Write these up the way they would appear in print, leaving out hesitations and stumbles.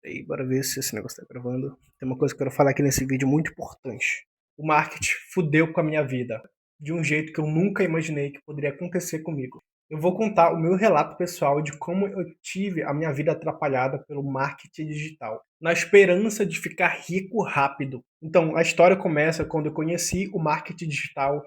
E aí, bora ver se esse negócio tá gravando. Tem uma coisa que eu quero falar aqui nesse vídeo muito importante. O marketing fudeu com a minha vida, de um jeito que eu nunca imaginei que poderia acontecer comigo. Eu vou contar o meu relato pessoal de como eu tive a minha vida atrapalhada pelo marketing digital, na esperança de ficar rico rápido. Então, a história começa quando eu conheci o marketing digital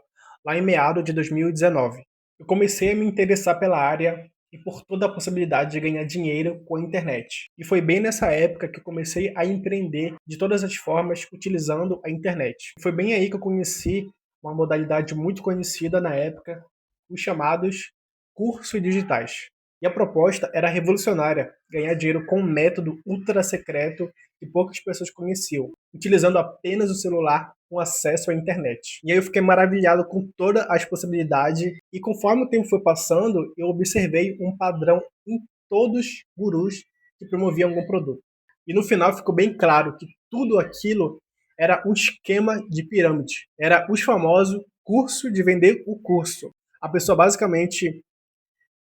lá em meados de 2019. Eu comecei a me interessar pela área e por toda a possibilidade de ganhar dinheiro com a internet. E foi bem nessa época que eu comecei a empreender de todas as formas utilizando a internet. Foi bem aí que eu conheci uma modalidade muito conhecida na época, os chamados cursos digitais. E a proposta era revolucionária, ganhar dinheiro com um método ultra secreto que poucas pessoas conheciam, utilizando apenas o celular com acesso à internet. E aí eu fiquei maravilhado com todas as possibilidades e conforme o tempo foi passando, eu observei um padrão em todos os gurus que promoviam algum produto. E no final ficou bem claro que tudo aquilo era um esquema de pirâmide. Era os famosos curso de vender o curso. A pessoa basicamente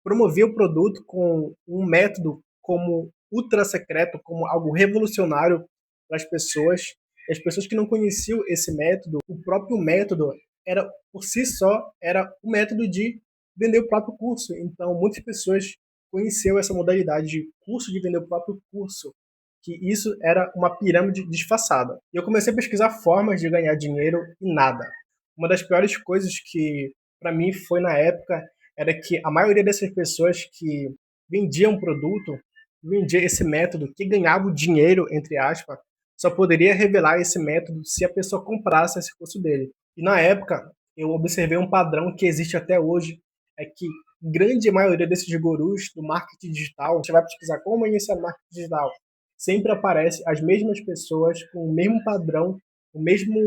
promovia o produto com um método como ultra secreto, como algo revolucionário para as pessoas. E as pessoas que não conheciam esse método, o próprio método era por si só era o método de vender o próprio curso. Então, muitas pessoas conheceram essa modalidade de curso de vender o próprio curso, que isso era uma pirâmide disfarçada. E eu comecei a pesquisar formas de ganhar dinheiro e nada. Uma das piores coisas que para mim foi na época era que a maioria dessas pessoas que vendiam produto, vendia esse método que ganhava o dinheiro, entre aspas, só poderia revelar esse método se a pessoa comprasse esse curso dele. E na época, eu observei um padrão que existe até hoje, é que grande maioria desses gurus do marketing digital, você vai pesquisar como iniciar marketing digital, sempre aparece as mesmas pessoas com o mesmo padrão, o mesmo,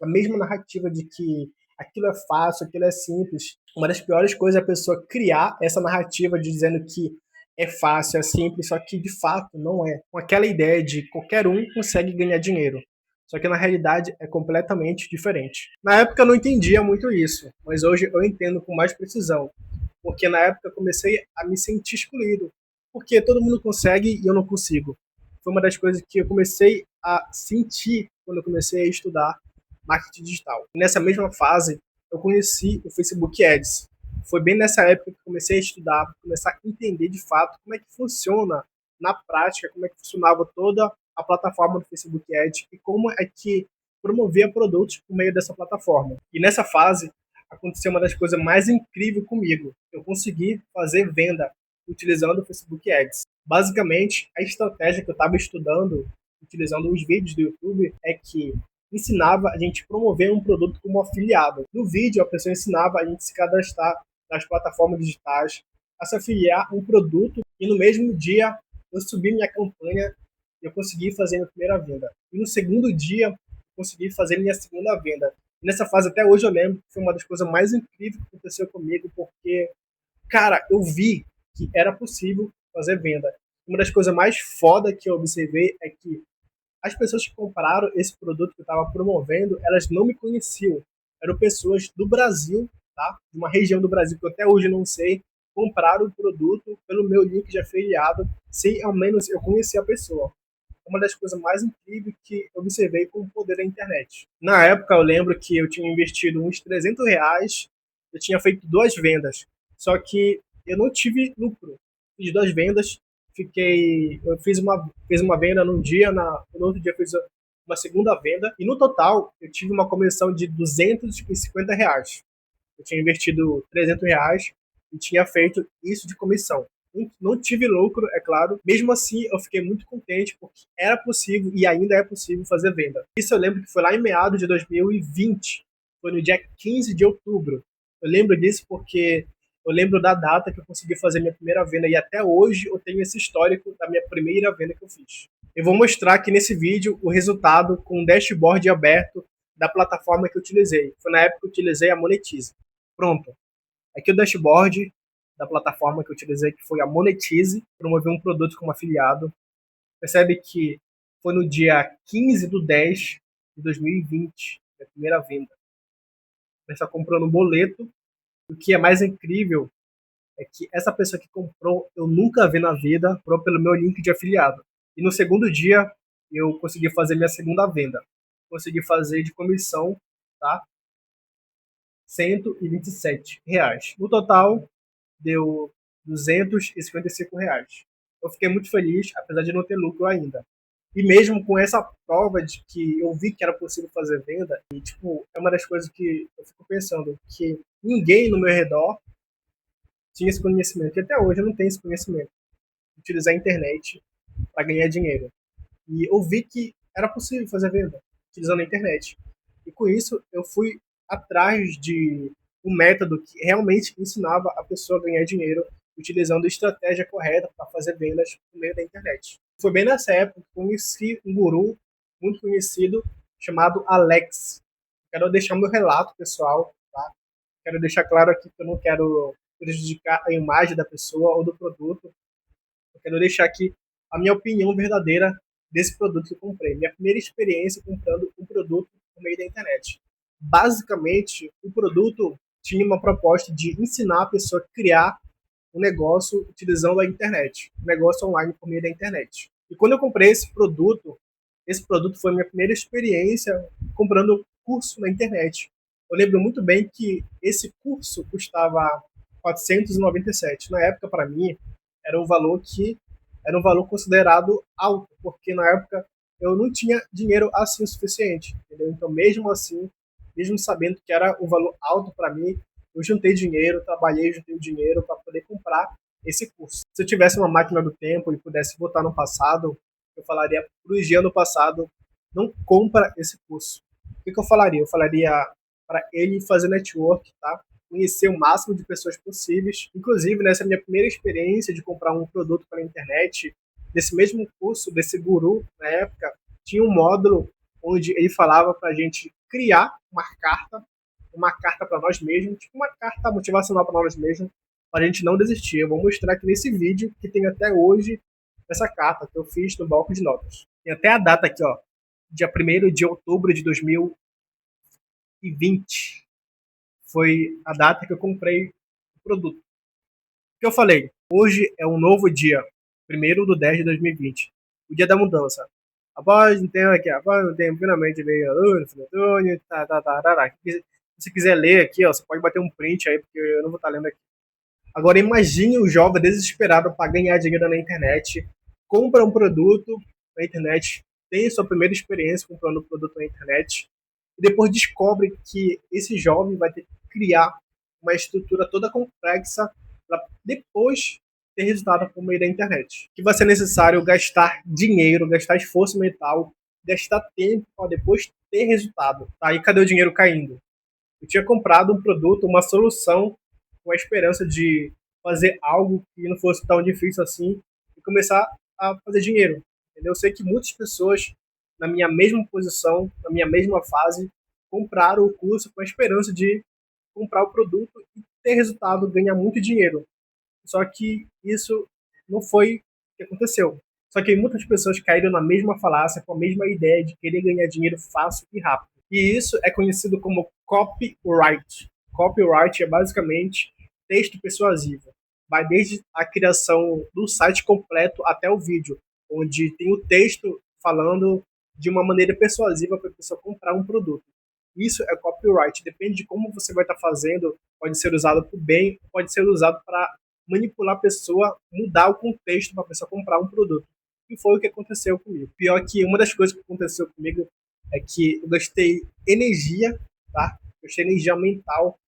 a mesma narrativa de que aquilo é fácil, aquilo é simples. Uma das piores coisas é a pessoa criar essa narrativa de dizendo que é fácil, é simples, só que de fato não é. Com aquela ideia de qualquer um consegue ganhar dinheiro. Só que na realidade é completamente diferente. Na época eu não entendia muito isso, mas hoje eu entendo com mais precisão. Porque na época eu comecei a me sentir excluído. Porque todo mundo consegue e eu não consigo. Foi uma das coisas que eu comecei a sentir quando eu comecei a estudar marketing digital. Nessa mesma fase, eu conheci o Facebook Ads. Foi bem nessa época que eu comecei a estudar, começar a entender de fato como é que funciona na prática, como é que funcionava toda a plataforma do Facebook Ads e como é que promovia produtos por meio dessa plataforma. E nessa fase, aconteceu uma das coisas mais incríveis comigo. Eu consegui fazer venda utilizando o Facebook Ads. Basicamente, a estratégia que eu estava estudando, utilizando os vídeos do YouTube, é que ensinava a gente promover um produto como afiliado. No vídeo, a pessoa ensinava a gente se cadastrar nas plataformas digitais, a se afiliar a um produto e no mesmo dia eu subi minha campanha e eu consegui fazer minha primeira venda. E no segundo dia, eu consegui fazer minha segunda venda. E nessa fase, até hoje, eu lembro que foi uma das coisas mais incríveis que aconteceu comigo, porque, cara, eu vi que era possível fazer venda. Uma das coisas mais foda que eu observei é que as pessoas que compraram esse produto que eu estava promovendo, elas não me conheciam. Eram pessoas do Brasil, tá? De uma região do Brasil que eu até hoje não sei, compraram o produto pelo meu link de afiliado, sem ao menos eu conhecer a pessoa. Uma das coisas mais incríveis que eu observei com o poder da internet. Na época, eu lembro que eu tinha investido uns R$ 300, eu tinha feito duas vendas, só que eu não tive lucro. Fiz duas vendas, eu fiz uma venda num dia, no outro dia eu fiz uma segunda venda, e no total eu tive uma comissão de R$ 250. Eu tinha investido R$ 300 e tinha feito isso de comissão. Não tive lucro, é claro. Mesmo assim, eu fiquei muito contente porque era possível e ainda é possível fazer venda. Isso eu lembro que foi lá em meados de 2020. Foi no dia 15 de outubro. Eu lembro disso porque eu lembro da data que eu consegui fazer minha primeira venda e até hoje eu tenho esse histórico da minha primeira venda que eu fiz. Eu vou mostrar aqui nesse vídeo o resultado com o dashboard aberto da plataforma que eu utilizei. Foi na época que eu utilizei a Monetize. Pronto. Aqui o dashboard da plataforma que eu utilizei, que foi a Monetize, promover um produto como afiliado. Percebe que foi no dia 15/10/2020, a primeira venda. A pessoa comprou no boleto. O que é mais incrível é que essa pessoa que comprou, eu nunca vi na vida, comprou pelo meu link de afiliado. E no segundo dia, eu consegui fazer minha segunda venda. Consegui fazer de comissão, tá? R$ 127. No total, deu R$ 255. Eu fiquei muito feliz, apesar de não ter lucro ainda. E mesmo com essa prova de que eu vi que era possível fazer venda, e tipo, é uma das coisas que eu fico pensando, que ninguém no meu redor tinha esse conhecimento, e até hoje eu não tenho esse conhecimento, de utilizar a internet para ganhar dinheiro. E eu vi que era possível fazer venda utilizando a internet. E com isso eu fui atrás de um método que realmente ensinava a pessoa a ganhar dinheiro utilizando a estratégia correta para fazer vendas por meio da internet. Foi bem nessa época que conheci um guru muito conhecido chamado Alex. Quero deixar meu relato pessoal, tá? Quero deixar claro aqui que eu não quero prejudicar a imagem da pessoa ou do produto. Eu quero deixar aqui a minha opinião verdadeira desse produto que eu comprei. Minha primeira experiência comprando um produto por meio da internet. Basicamente, o produto tinha uma proposta de ensinar a pessoa a criar um negócio utilizando a internet, um negócio online por meio da internet. E quando eu comprei esse produto foi a minha primeira experiência comprando curso na internet. Eu lembro muito bem que esse curso custava 497. Na época, para mim, era um valor que era um valor considerado alto, porque na época eu não tinha dinheiro assim o suficiente, entendeu? Então, mesmo assim, mesmo sabendo que era um valor alto para mim, eu juntei dinheiro, trabalhei, juntei dinheiro para poder comprar esse curso. Se eu tivesse uma máquina do tempo e pudesse voltar no passado, eu falaria para o Gia no passado, não compra esse curso. O que eu falaria? Eu falaria para ele fazer network, tá? Conhecer o máximo de pessoas possíveis. Inclusive, nessa minha primeira experiência de comprar um produto pela internet, desse mesmo curso, desse guru, na época, tinha um módulo onde ele falava para a gente criar uma carta para nós mesmos, tipo uma carta motivacional para nós mesmos, para a gente não desistir. Eu vou mostrar aqui nesse vídeo que tem até hoje essa carta que eu fiz no bloco de notas. Tem até a data aqui, ó, dia 1º de outubro de 2020. Foi a data que eu comprei o produto. O que eu falei? Hoje é um novo dia, 1º de 10 de 2020, o dia da mudança. Após um tempo aqui, após um tempo, finalmente veio a luz, Se você quiser ler aqui, ó, você pode bater um print aí, porque eu não vou estar lendo aqui. Agora imagine o jovem desesperado para ganhar dinheiro na internet, compra um produto na internet, tem sua primeira experiência comprando um produto na internet, e depois descobre que esse jovem vai ter que criar uma estrutura toda complexa para depois ter resultado por meio da internet. Que vai ser necessário gastar dinheiro, gastar esforço mental, gastar tempo para depois ter resultado. Tá? E cadê o dinheiro caindo? Eu tinha comprado um produto, uma solução, com a esperança de fazer algo que não fosse tão difícil assim e começar a fazer dinheiro. Entendeu? Eu sei que muitas pessoas na minha mesma posição, na minha mesma fase, compraram o curso com a esperança de comprar o produto e ter resultado, ganhar muito dinheiro. Só que isso não foi o que aconteceu. Só que muitas pessoas caíram na mesma falácia, com a mesma ideia de querer ganhar dinheiro fácil e rápido. E isso é conhecido como copyright. Copyright é basicamente texto persuasivo. Vai desde a criação do site completo até o vídeo, onde tem o texto falando de uma maneira persuasiva para a pessoa comprar um produto. Isso é copyright. Depende de como você vai estar fazendo, pode ser usado para o bem, pode ser usado para manipular a pessoa, mudar o contexto para a pessoa comprar um produto. E foi o que aconteceu comigo. Pior que uma das coisas que aconteceu comigo é que eu gastei energia, tá? Gastei energia mental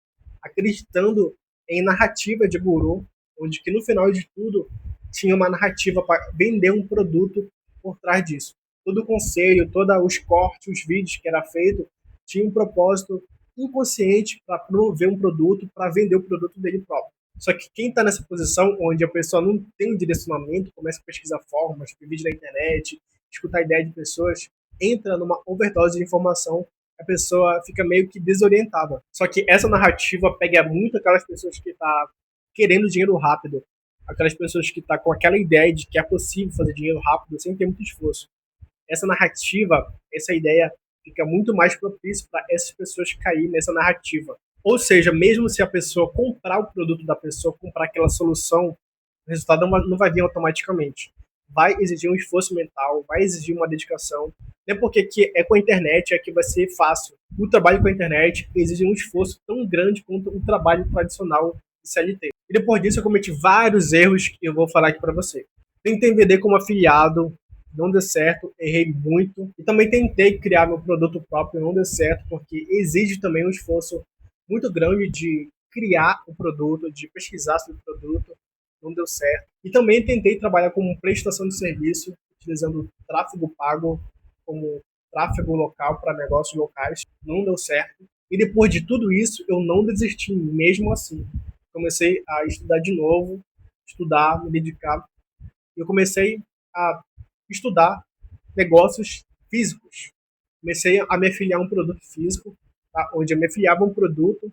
acreditando em narrativa de guru, onde que no final de tudo tinha uma narrativa para vender um produto por trás disso. Todo o conselho, todos os cortes, os vídeos que era feito, tinha um propósito inconsciente para promover um produto, para vender o produto dele próprio. Só que quem está nessa posição onde a pessoa não tem um direcionamento, começa a pesquisar formas, ver vídeo na internet, escutar a ideia de pessoas, entra numa overdose de informação, a pessoa fica meio que desorientada. Só que essa narrativa pega muito aquelas pessoas que tá querendo dinheiro rápido, aquelas pessoas que tá com aquela ideia de que é possível fazer dinheiro rápido sem ter muito esforço. Essa narrativa, essa ideia fica muito mais propício para essas pessoas caírem nessa narrativa. Ou seja, mesmo se a pessoa comprar o produto da pessoa, comprar aquela solução, o resultado não vai vir automaticamente. vai exigir um esforço mental, vai exigir uma dedicação. Não é porque que é com a internet é que vai ser fácil. O trabalho com a internet exige um esforço tão grande quanto um trabalho tradicional de CLT. E depois disso eu cometi vários erros que eu vou falar aqui para você. Tentei vender como afiliado, não deu certo, errei muito. E também tentei criar meu produto próprio, não deu certo, porque exige também um esforço muito grande de criar o produto, de pesquisar sobre o produto, não deu certo. E também tentei trabalhar como prestação de serviço, utilizando tráfego pago como tráfego local para negócios locais, não deu certo. E depois de tudo isso, eu não desisti mesmo assim. Comecei a estudar de novo, estudar, me dedicar. Eu comecei a estudar negócios físicos. Comecei a me afiliar a um produto físico, tá? Onde eu me afiliava a um produto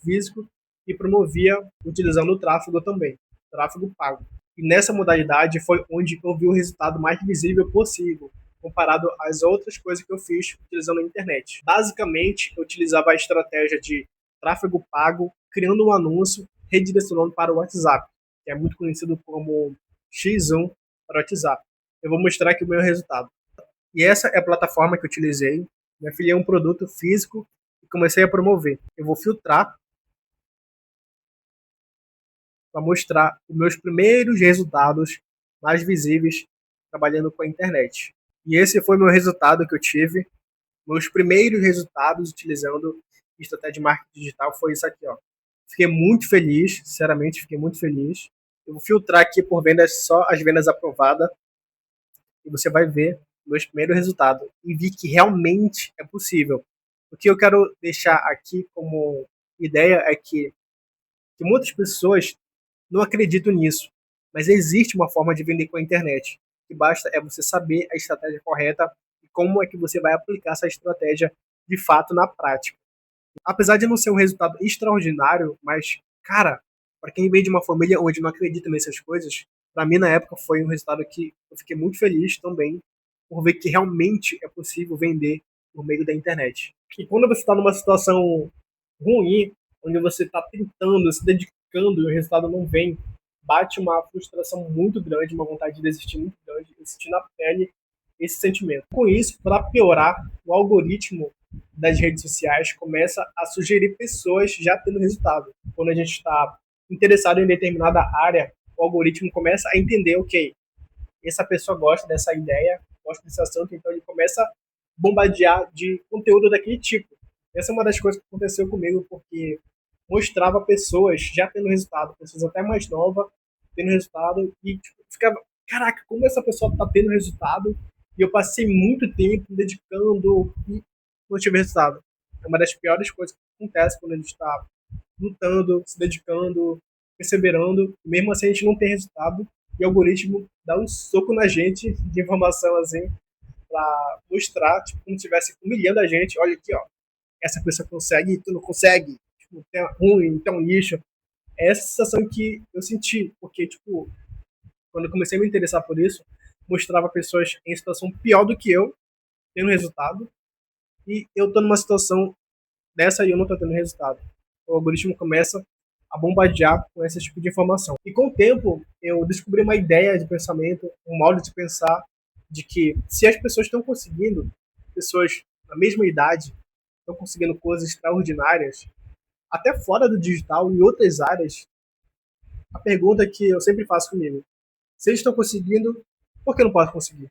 físico e promovia utilizando o tráfego também, tráfego pago. E nessa modalidade foi onde eu vi o resultado mais visível possível, comparado às outras coisas que eu fiz utilizando a internet. Basicamente, eu utilizava a estratégia de tráfego pago, criando um anúncio, redirecionando para o WhatsApp, que é muito conhecido como X1 para o WhatsApp. Eu vou mostrar aqui o meu resultado. E essa é a plataforma que eu utilizei. Me afiliei a um produto físico e comecei a promover. Eu vou filtrar para mostrar os meus primeiros resultados mais visíveis trabalhando com a internet. E esse foi o meu resultado que eu tive. Meus primeiros resultados utilizando estratégia de marketing digital foi isso aqui, ó. Fiquei muito feliz, sinceramente, fiquei muito feliz. Eu vou filtrar aqui por vendas, só as vendas aprovadas, e você vai ver meus primeiros resultados e vi que realmente é possível. O que eu quero deixar aqui como ideia é que muitas pessoas não acreditam nisso, mas existe uma forma de vender com a internet. O que basta é você saber a estratégia correta e como é que você vai aplicar essa estratégia de fato na prática. Apesar de não ser um resultado extraordinário, mas, cara, para quem vem de uma família onde não acredita nessas coisas, para mim na época foi um resultado que eu fiquei muito feliz também por ver que realmente é possível vender por meio da internet. E quando você está numa situação ruim, onde você está tentando, se dedicando e o resultado não vem, bate uma frustração muito grande, uma vontade de desistir muito grande, eu senti na pele esse sentimento. Com isso, para piorar, o algoritmo das redes sociais começa a sugerir pessoas já tendo resultado. Quando a gente está interessado em determinada área, o algoritmo começa a entender, ok, essa pessoa gosta dessa ideia, gosta desse assunto, então ele começa a bombardear de conteúdo daquele tipo. Essa é uma das coisas que aconteceu comigo, porque mostrava pessoas já tendo resultado, pessoas até mais novas tendo resultado, e tipo, ficava, caraca, como essa pessoa está tendo resultado? E eu passei muito tempo dedicando e não tive resultado. É uma das piores coisas que acontece quando a gente está lutando, se dedicando, perseverando, e mesmo assim a gente não tem resultado, e o algoritmo dá um soco na gente de informação assim, para mostrar, tipo, como se estivesse humilhando a gente. Olha aqui, ó, essa pessoa consegue e tu não consegue. Tipo, é ruim, então lixo. É essa sensação que eu senti, porque, tipo, quando eu comecei a me interessar por isso, mostrava pessoas em situação pior do que eu, tendo resultado, e eu tô numa situação dessa e eu não tô tendo resultado. O algoritmo começa a bombardear com esse tipo de informação. E com o tempo, eu descobri uma ideia de pensamento, um modo de pensar, de que se as pessoas estão conseguindo, pessoas da mesma idade, estão conseguindo coisas extraordinárias, até fora do digital, em outras áreas, a pergunta que eu sempre faço comigo, se eles estão conseguindo, por que eu não posso conseguir?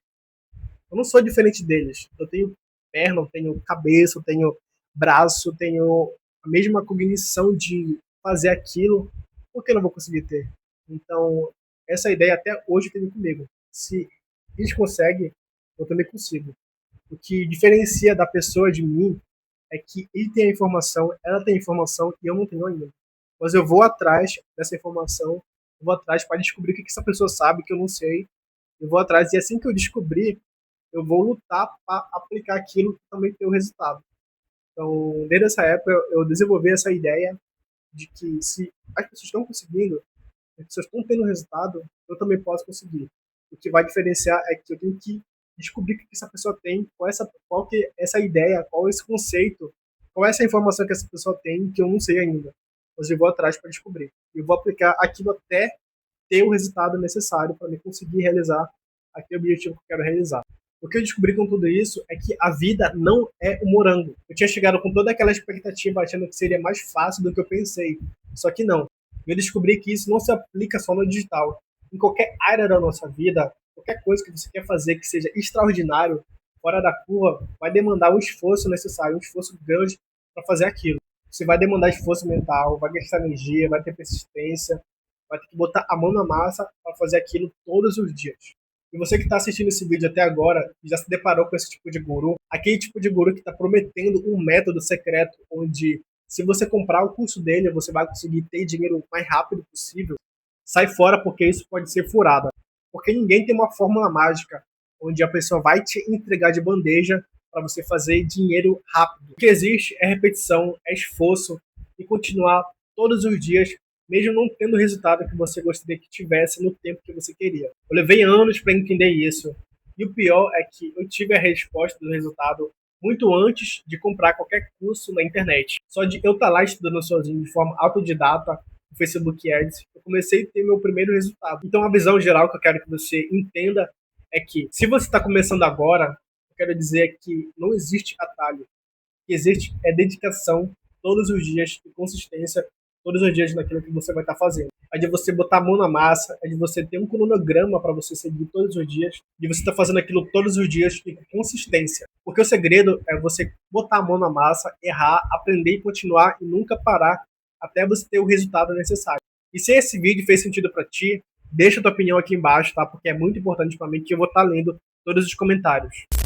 Eu não sou diferente deles. Eu tenho perna, eu tenho cabeça, eu tenho braço, eu tenho a mesma cognição de fazer aquilo. Por que eu não vou conseguir ter? Então, essa ideia até hoje tem comigo. Se eles conseguem, eu também consigo. O que diferencia da pessoa de mim é que ele tem a informação, ela tem a informação e eu não tenho ainda. Mas eu vou atrás dessa informação, eu vou atrás para descobrir o que essa pessoa sabe que eu não sei. Eu vou atrás e assim que eu descobrir, eu vou lutar para aplicar aquilo que também tem o resultado. Então, desde essa época, eu desenvolvi essa ideia de que se as pessoas estão conseguindo, as pessoas estão tendo resultado, eu também posso conseguir. O que vai diferenciar é que eu tenho que descobrir o que essa pessoa tem, qual que é essa ideia, qual é esse conceito, qual é essa informação que essa pessoa tem que eu não sei ainda. Mas eu vou atrás para descobrir. Eu vou aplicar aquilo até ter o resultado necessário para me conseguir realizar aquele objetivo que eu quero realizar. O que eu descobri com tudo isso é que a vida não é um morango. Eu tinha chegado com toda aquela expectativa achando que seria mais fácil do que eu pensei. Só que não. Eu descobri que isso não se aplica só no digital. Em qualquer área da nossa vida, qualquer coisa que você quer fazer que seja extraordinário, fora da curva, vai demandar um esforço necessário, um esforço grande para fazer aquilo. Você vai demandar esforço mental, vai gastar energia, vai ter persistência, vai ter que botar a mão na massa para fazer aquilo todos os dias. E você que está assistindo esse vídeo até agora, já se deparou com esse tipo de guru, aquele tipo de guru que está prometendo um método secreto onde, se você comprar o curso dele, você vai conseguir ter dinheiro o mais rápido possível, sai fora, porque isso pode ser furada. Porque ninguém tem uma fórmula mágica onde a pessoa vai te entregar de bandeja para você fazer dinheiro rápido. O que existe é repetição, é esforço e continuar todos os dias, mesmo não tendo o resultado que você gostaria que tivesse no tempo que você queria. Eu levei anos para entender isso. E o pior é que eu tive a resposta do resultado muito antes de comprar qualquer curso na internet. Só de eu estar lá estudando sozinho de forma autodidata, no Facebook Ads, eu comecei a ter meu primeiro resultado. Então a visão geral que eu quero que você entenda é que, se você está começando agora, eu quero dizer que não existe atalho. O que existe é dedicação todos os dias e consistência todos os dias naquilo que você vai estar fazendo. É de você botar a mão na massa, é de você ter um cronograma para você seguir todos os dias, de você estar fazendo aquilo todos os dias e com consistência. Porque o segredo é você botar a mão na massa, errar, aprender e continuar e nunca parar até você ter o resultado necessário. E se esse vídeo fez sentido para ti, deixa a tua opinião aqui embaixo, tá? Porque é muito importante para mim, que eu vou estar lendo todos os comentários.